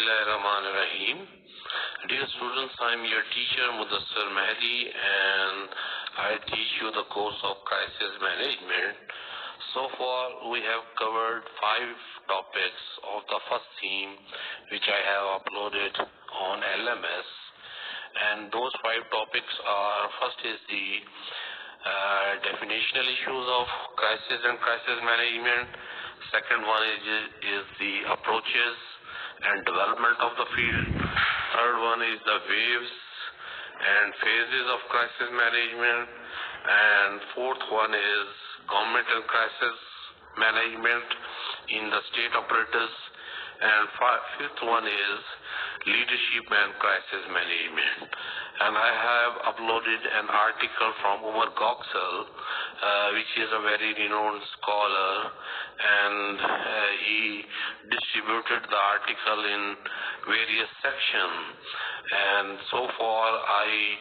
Bismillahirrahmanirrahim. Dear students, I am your teacher Mudassir and I teach you the course of crisis management. So far we have covered 5 topics of the first theme which I have uploaded on LMS, and those 5 topics are: first is the definitional issues of crisis and crisis management. Second one is the approaches and development of the field. Third one is the waves and phases of crisis management. And fourth one is government and crisis management in the state apparatus. And fifth one is leadership and crisis management. And I have uploaded an article from Umar Goxel, which is a very renowned scholar, and he distributed the article in various sections. And so far I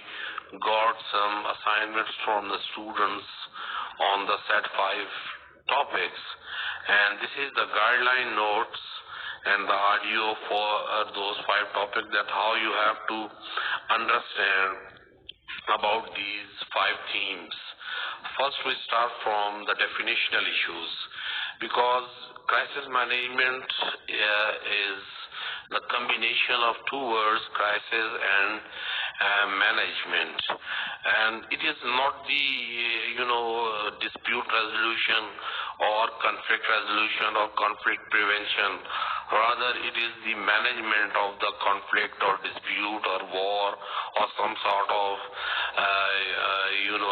got some assignments from the students on the set 5 topics, and this is the guideline notes and the audio for those 5 topics, that how you have to understand about these 5 themes. First we start from the definitional issues, because crisis management is the combination of 2 words, crisis and management, and it is not the dispute resolution or conflict resolution or conflict prevention. Rather, it is the management of the conflict or dispute or war or some sort of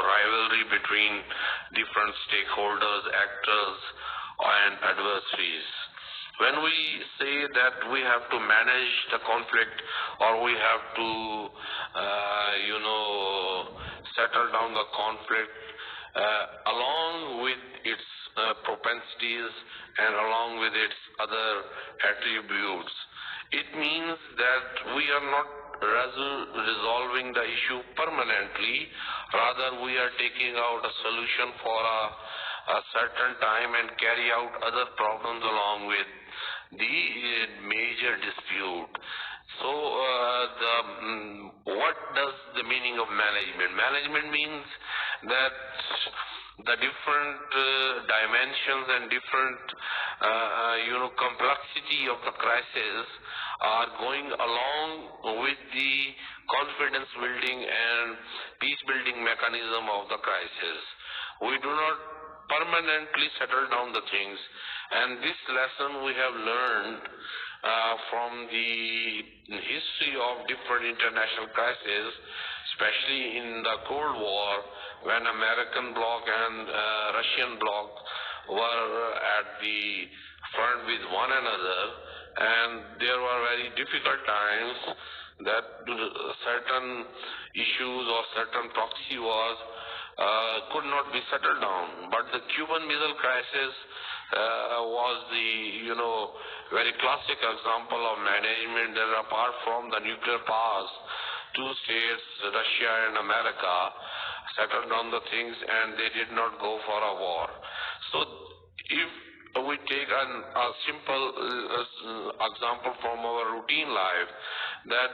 rivalry between different stakeholders, actors and adversaries. When we say that we have to manage the conflict, or we have to settle down the conflict along with its propensities and along with its other attributes, it means that we are not resolving the issue permanently. Rather, we are taking out a solution for a certain time and carry out other problems along with the major dispute. So what does the meaning of management? Management means that the different dimensions and different complexity of the crisis are going along with the confidence building and peace building mechanism of the crisis. We do not permanently settle down the things, and this lesson we have learned from the history of different international crises, especially in the Cold War, when American bloc and Russian bloc were at the front with one another, and there were very difficult times that certain issues or certain proxy wars could not be settled down. But the Cuban Missile Crisis was the very classic example of management, that apart from the nuclear powers, 2 states, Russia and America, settled down the things and they did not go for a war. So if we take a simple example from our routine life, that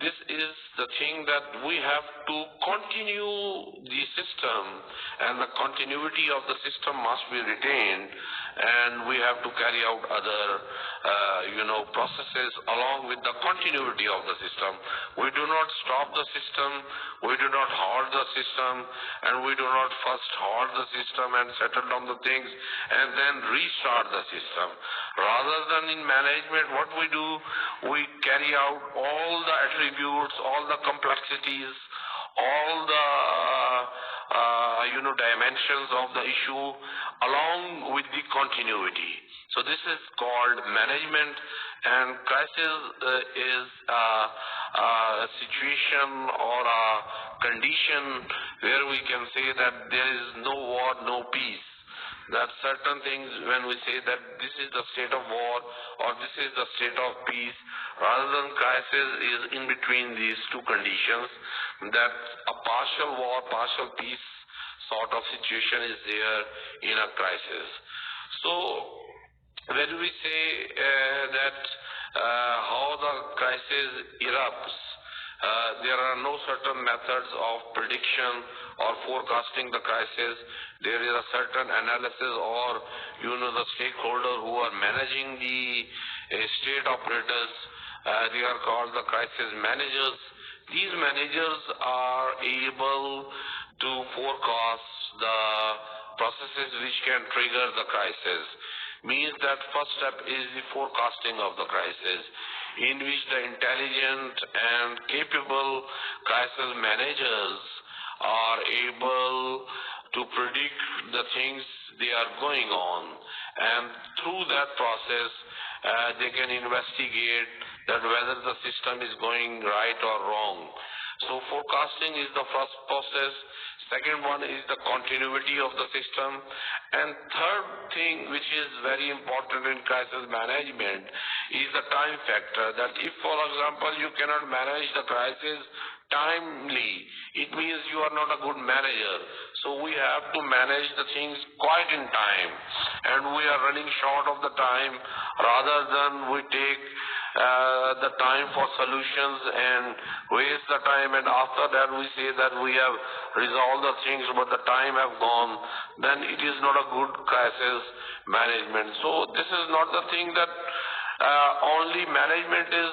this is the thing that we have to continue the system, and the continuity of the system must be retained, and we have to carry out other processes along with the continuity of the system. We do not stop the system, we do not halt the system, and we do not first halt the system and settle down the things and then restart the system. Rather than in management, what we do, we carry out all the attributes, all the complexities, all the dimensions of the issue along with the continuity. So this is called management, and crisis is a situation or a condition where we can say that there is no war, no peace. That certain things, when we say that this is the state of war or this is the state of peace, rather than crisis is in between these 2 conditions, that a partial war, partial peace sort of situation is there in a crisis. So when we say that how the crisis erupts. There are no certain methods of prediction or forecasting the crisis. There is a certain analysis or, the stakeholder who are managing the state operators. They are called the crisis managers. These managers are able to forecast the processes which can trigger the crisis. Means that first step is the forecasting of the crisis, in which the intelligent and capable crisis managers are able to predict the things they are going on, and through that process they can investigate that whether the system is going right or wrong. So forecasting is the first process. Second one is the continuity of the system. And third thing, which is very important in crisis management, is the time factor. That if, for example, you cannot manage the crisis timely, it means you are not a good manager. So we have to manage the things quite in time. And we are running short of the time, rather than we take the time for solutions and waste the time, and after that we say that we have resolved the things but the time have gone, then it is not a good crisis management. So this is not the thing that only management is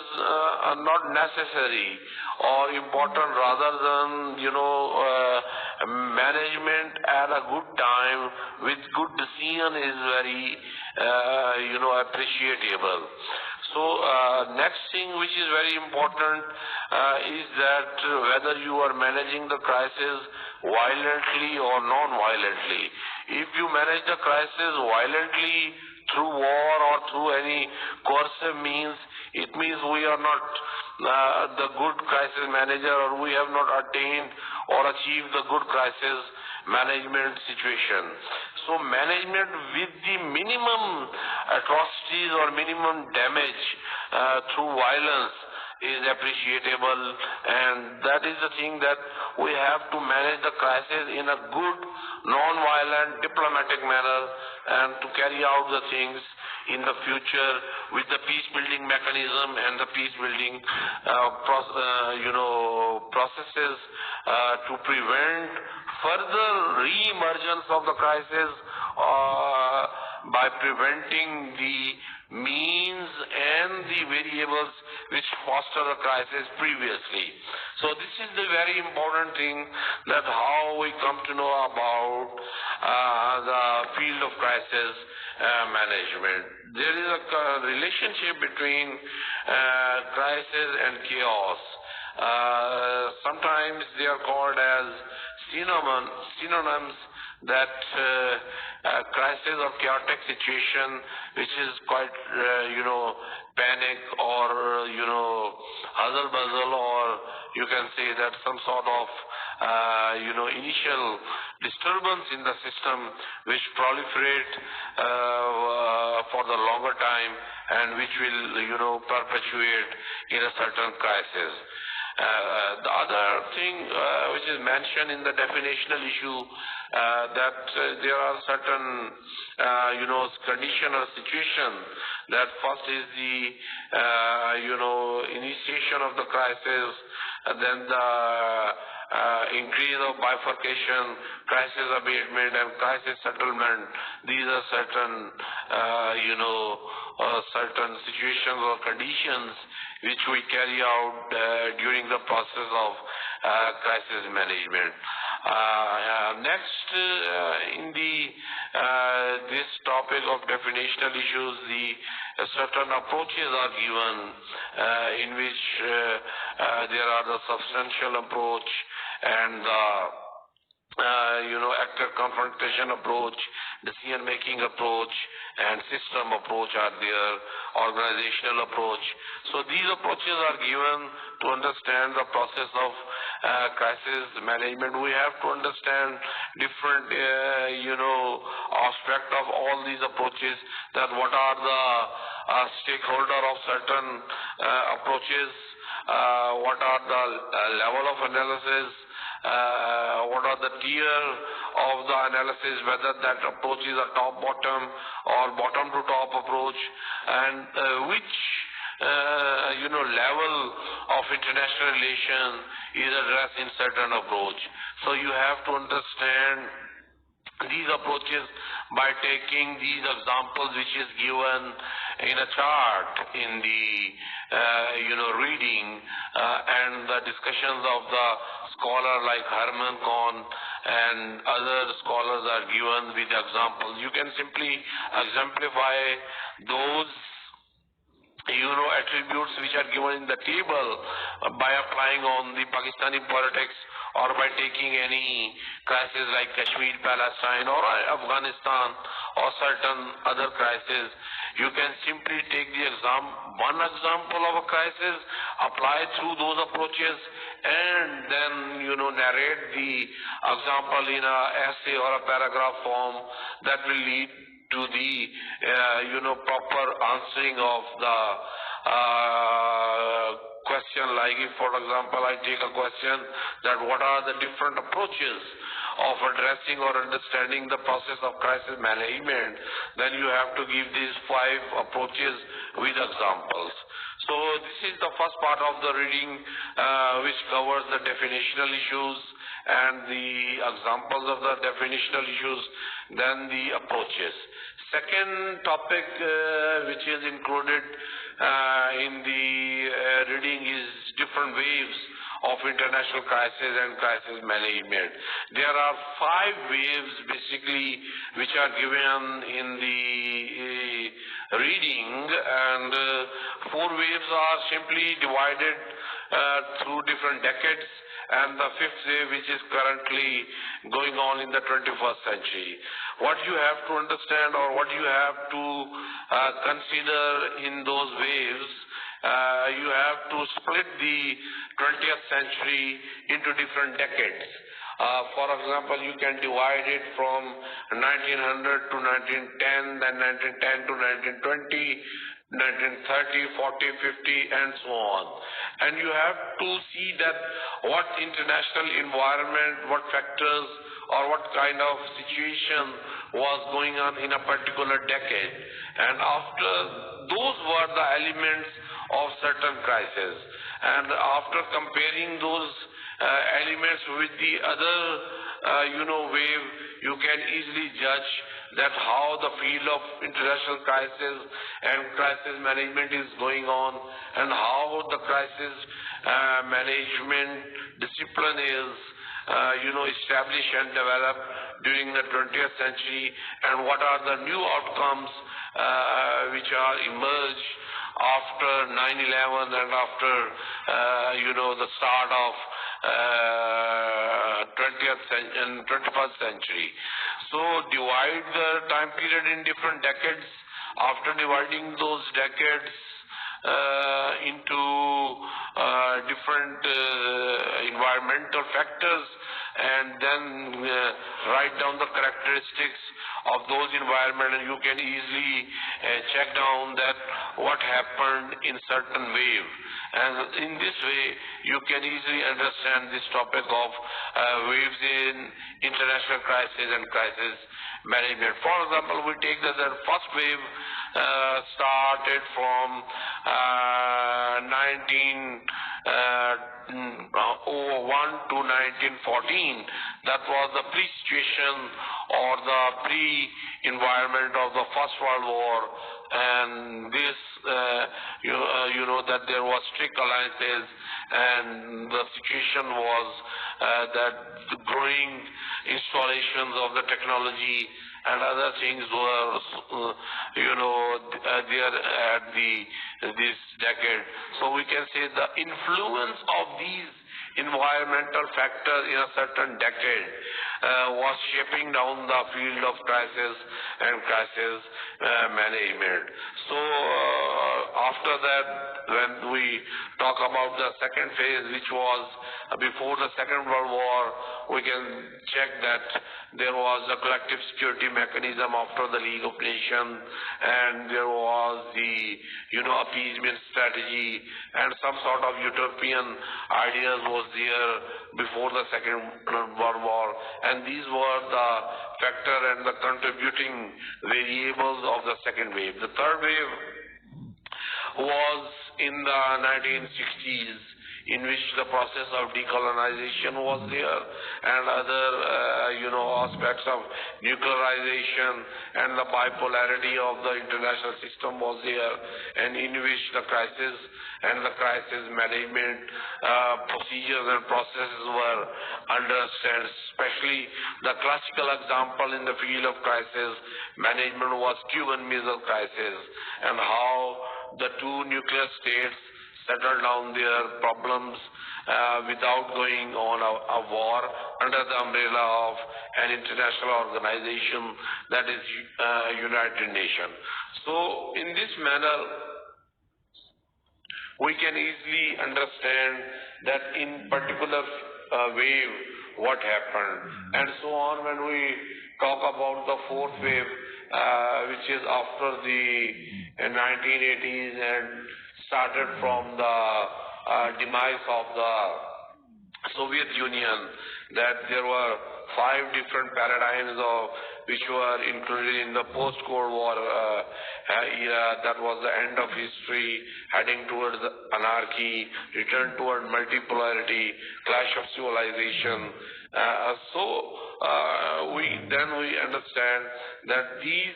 not necessary or important, rather than management at a good time with good decision is very appreciable. So next thing which is very important is that whether you are managing the crisis violently or non-violently. If you manage the crisis violently through war or through any coercive means, it means we are not the good crisis manager, or we have not attained or achieved the good crisis management situation. So management with the minimum atrocities or minimum damage through violence is appreciable, and that is the thing that we have to manage the crisis in a good, non-violent, diplomatic manner, and to carry out the things in the future with the peace-building mechanism and the peace-building processes to prevent further re-emergence of the crisis by preventing the means and the variables which foster the crisis previously. So this is the very important thing, that how we come to know about the field of crisis management. There is a relationship between crisis and chaos. Sometimes they are called as synonyms, that crisis or chaotic situation which is quite panic or hustle-bustle, or you can say that some sort of initial disturbance in the system which proliferate for the longer time and which will perpetuate in a certain crisis. The other thing which is mentioned in the definitional issue, that there are certain condition or situation, that first is the initiation of the crisis, and then the increase of bifurcation, crisis abatement, and crisis settlement. These are certain certain situations or conditions which we carry out during the process of crisis management. Next, in this topic of definitional issues, the certain approaches are given in which there are the substantial approach and the active confrontation approach, decision-making approach, and system approach are there, organizational approach. So these approaches are given to understand the process of crisis management. We have to understand different, aspect of all these approaches, that what are the stakeholder of certain approaches, what are the level of analysis, what are the tier of the analysis, whether that approach is a top-bottom or bottom-to-top approach, and which level of international relations is addressed in certain approach. So you have to understand these approaches by taking these examples which is given in a chart in the reading and the discussions of the scholar like Herman Kohn and other scholars are given with examples. You can simply exemplify those attributes which are given in the table by applying on the Pakistani politics or by taking any crisis like Kashmir, Palestine or Afghanistan or certain other crises. You can simply take the one example of a crisis, apply through those approaches and then narrate the example in a essay or a paragraph form that will lead to the proper answering of the question. Like if, for example, I take a question that what are the different approaches of addressing or understanding the process of crisis management, then you have to give these 5 approaches with examples. So this is the first part of the reading which covers the definitional issues and the examples of the definitional issues, then the approaches. Second topic which is included in the reading is different waves of international crisis and crisis management. There are 5 waves basically which are given in the reading, and 4 waves are simply divided through different decades, and the 5th wave which is currently going on in the 21st century. What you have to understand or what you have to consider in those waves, you have to split the 20th century into different decades. For example, you can divide it from 1900 to 1910, then 1910 to 1920, 1930, 40, 50 and so on. And you have to see that what international environment, what factors or what kind of situation was going on in a particular decade. And after those were the elements of certain crises. And after comparing those elements with the other wave, you can easily judge that how the field of international crisis and crisis management is going on and how the crisis management discipline is established and developed during the 20th century, and what are the new outcomes which are emerged after 9/11 and after the start of 21st century. So divide the time period in different decades. After dividing those decades into different environmental factors, and then write down the characteristics of those environments, and you can easily check down that what happened in certain wave. And in this way, you can easily understand this topic of waves in international crisis and crisis management. For example, we take that the first wave started from 1901 to 1914. That was the pre-situation or the pre-environment of the First World War, and this that there was strict alliances, and the situation was that the growing installations of the technology and other things were there at this decade. So we can say the influence of these environmental factors in a certain decade was shaping down the field of crisis and crisis management. So after that, when we talk about the second phase, which was before the Second World War, we can check that there was a collective security mechanism after the League of Nations, and there was the appeasement strategy, and some sort of utopian ideas was there before the Second World War, and these were the factor and the contributing variables of the second wave. The third wave was in the 1960s, in which the process of decolonization was there, and other aspects of nuclearization and the bipolarity of the international system was there, and in which the crisis and the crisis management procedures and processes were understood. Especially the classical example in the field of crisis management was Cuban Missile Crisis, and how the two nuclear states settled down their problems without going on a war under the umbrella of an international organization, that is United Nations. So in this manner, we can easily understand that in particular wave what happened, and so on. When we talk about the fourth wave, which is after the 1980s and started from the demise of the Soviet Union, that there were 5 different paradigms of which were included in the post-Cold War era. That was the end of history, heading towards anarchy, return toward multipolarity, clash of civilization. We understand that these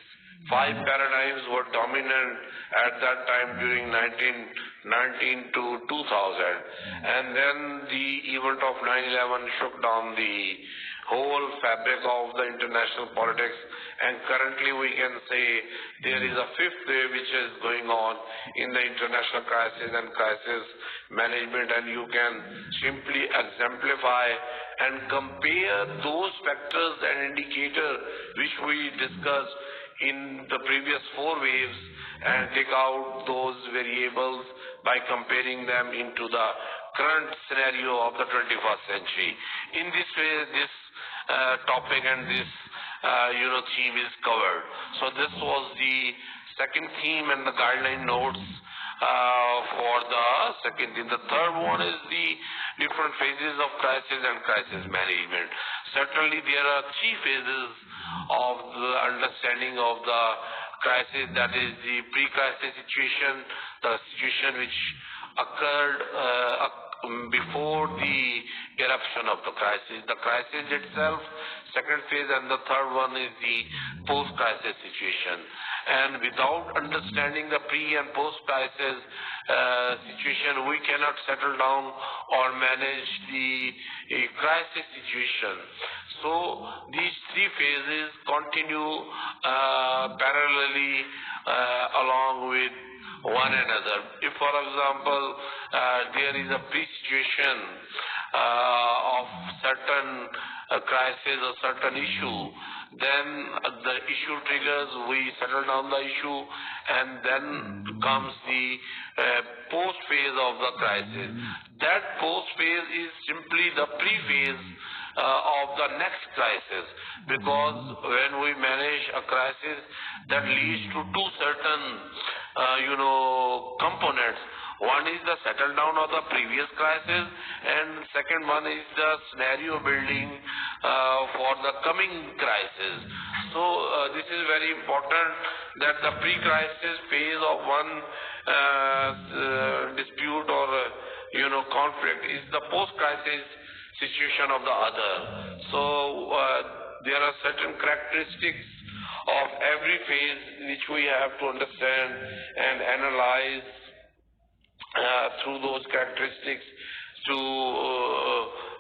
5 paradigms were dominant at that time during 1919 to 2000, and then the event of 9/11 shook down the whole fabric of the international politics, and currently we can say there is a 5th wave which is going on in the international crisis and crisis management, and you can simply exemplify and compare those factors and indicators which we discussed in the previous 4 waves and take out those variables by comparing them into the current scenario of the 21st century. In this way, this topic and this theme is covered. So this was the second theme and the guideline notes for the second theme. The third one is the different phases of crisis and crisis management. Certainly there are 3 phases of the understanding of the crisis, that is the pre-crisis situation, the situation which occurred before the eruption of the crisis itself, second phase, and the third one is the post-crisis situation. And without understanding the pre- and post-crisis situation, we cannot settle down or manage the crisis situation. So these 3 phases continue parallelly along with one another. If, for example, there is a pre-situation of certain crisis or certain issue, then the issue triggers, we settle down the issue, and then comes the post phase of the crisis. That post phase is simply the pre-phase of the next crisis, because when we manage a crisis, that leads to 2 certain components. One is the settle down of the previous crisis, and second one is the scenario building for the coming crisis. So this is very important, that the pre-crisis phase of one dispute or conflict is the post-crisis situation of the other. So there are certain characteristics of every phase which we have to understand and analyze through those characteristics to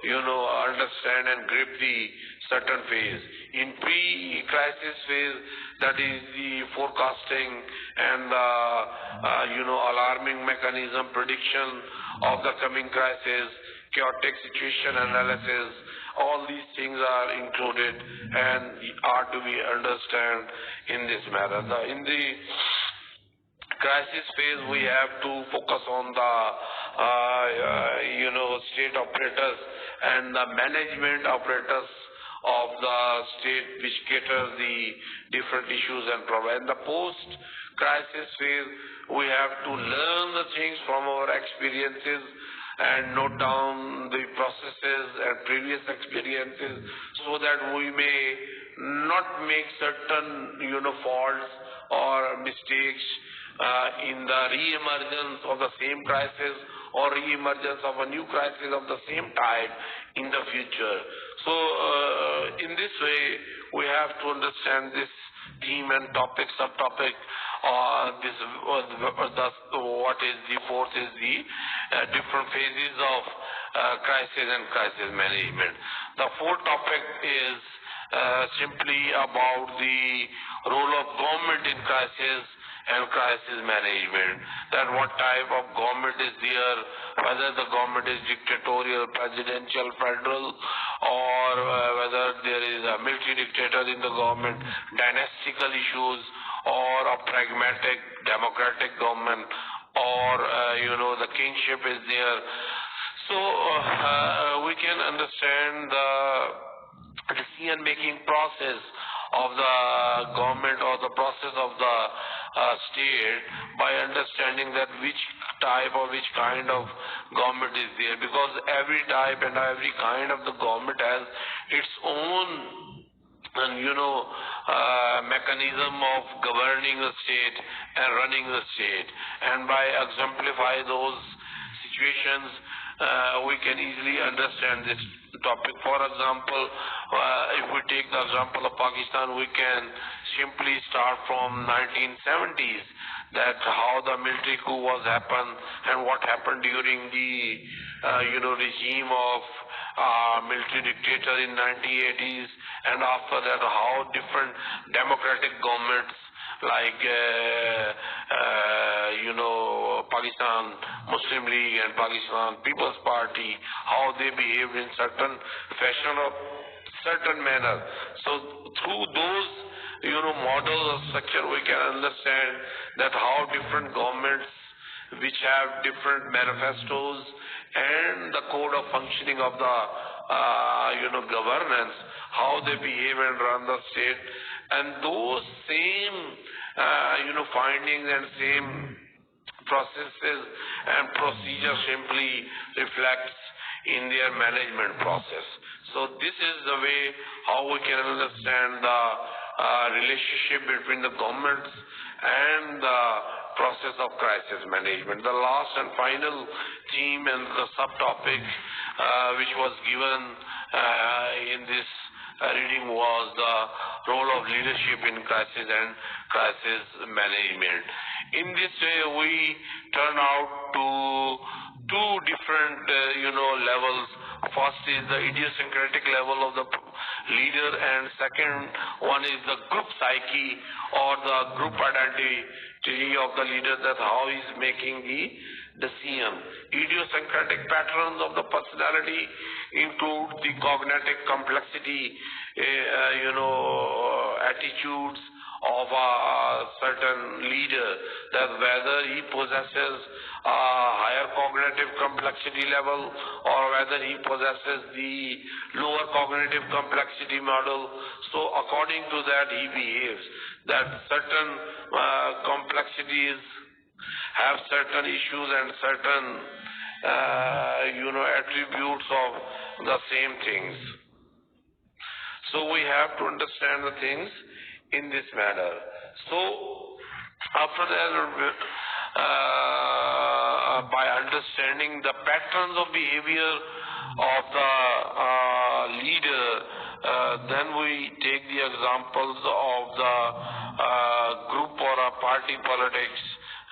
understand and grip the certain phase. In pre-crisis phase, that is the forecasting and the alarming mechanism prediction of the coming crisis, chaotic situation analysis, all these things are included and are to be understood in this manner. In the crisis phase, we have to focus on the state operators and the management operators of the state which cater the different issues and problems. In the post-crisis phase, we have to learn the things from our experiences and note down the processes and previous experiences so that we may not make certain faults or mistakes in the re-emergence of the same crisis or re-emergence of a new crisis of the same type in the future. So in this way, we have to understand this theme and topic, subtopic. What is the fourth is the different phases of crisis and crisis management. The fourth topic is simply about the role of government in crisis and crisis management, that what type of government is there, whether the government is dictatorial, presidential, federal, or whether there is a military dictator in the government, dynastical issues, or a pragmatic democratic government, or the kingship is there. So we can understand the decision-making process of the government or the process of the state by understanding that which type or which kind of government is there, because every type and every kind of the government has its own mechanism of governing the state and running the state. And by exemplify those situations, we can easily understand this topic. For example, if we take the example of Pakistan, we can simply start from 1970s, that how the military coup was happened and what happened during the regime of military dictator in 1980s, and after that how different democratic governments like Pakistan Muslim League and Pakistan People's Party, how they behaved in certain fashion or certain manner. So through those models of structure, we can understand that how different governments which have different manifestos and the code of functioning of the governance, how they behave and run the state, and those same findings and same processes and procedures simply reflects in their management process. So this is the way how we can understand the relationship between the governments and the process of crisis management. The last and final theme and the subtopic which was given in this reading was the role of leadership in crisis and crisis management. In this way, we turn out to two different levels. First is the idiosyncratic level of the leader, and second one is the group psyche or the group identity of the leader, that how he is making the decision. Idiosyncratic patterns of the personality include the cognitive complexity, attitudes of a certain leader, that whether he possesses a higher cognitive complexity level or whether he possesses the lower cognitive complexity model. So according to that he behaves, that certain complexities have certain issues and certain attributes of the same things. So we have to understand the things in this manner. So after that, by understanding the patterns of behavior of the leader, then we take the examples of the group or a party politics,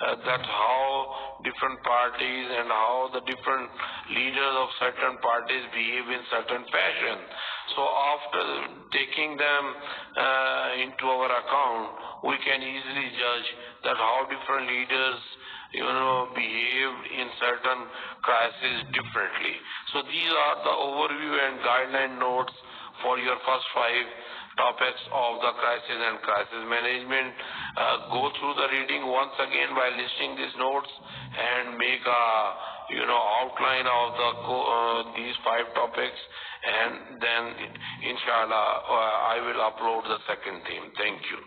that how different parties and how the different leaders of certain parties behave in certain fashion. So after taking them into our account, we can easily judge that how different leaders behaved in certain crises differently. So these are the overview and guideline notes for your first 5 topics of the crisis and crisis management. Go through the reading once again by listing these notes and make a outline of these 5 topics, and then inshallah I will upload the second theme. Thank you.